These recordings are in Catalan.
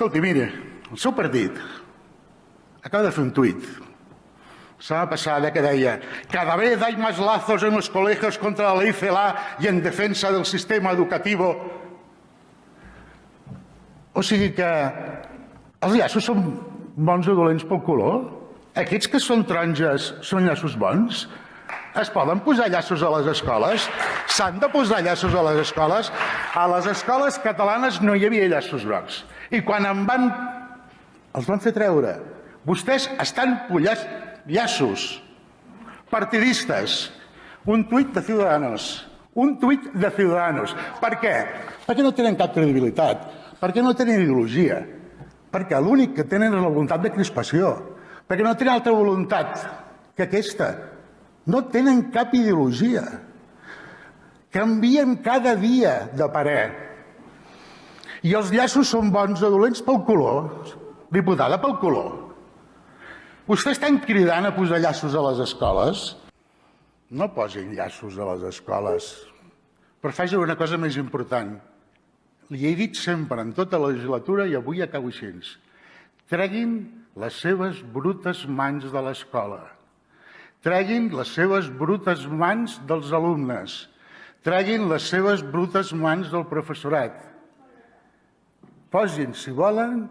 Escolti, mire, el seu partit acaba de fer un tuit la setmana passada que deia: cada vez hay más lazos en los colegios contra la ley CELA y en defensa del sistema educativo. O sigui que els llaços són bons o dolents pel color? Aquests que són taronges són llaços bons? Es poden posar llaços a les escoles? S'han de posar llaços a les escoles? A les escoles catalanes no hi havia llaços grocs. I quan els van fer treure. Vostès estan pujant llaços partidistes. Un tuit de Ciudadanos. Un tuit de Ciudadanos. Per què? Perquè no tenen cap credibilitat. Perquè no tenen ideologia. Perquè l'únic que tenen és la voluntat de crispació. Perquè no tenen altra voluntat que aquesta. No tenen cap ideologia. Canvien cada dia de parer. I els llaços són bons o dolents pel color. Diputada, pel color. Vostès estan cridant a posar llaços a les escoles? No posin llaços a les escoles. Però facin una cosa més important. Li he dit sempre en tota la legislatura i avui acabo així. Treguin les seves brutes mans de l'escola. Treguin les seves brutes mans dels alumnes. Treguin les seves brutes mans del professorat. Posin, si volen,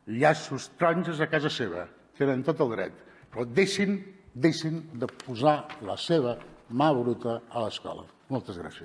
llaços taronges a casa seva. Tenen tot el dret. Però deixin de posar la seva mà bruta a l'escola. Moltes gràcies.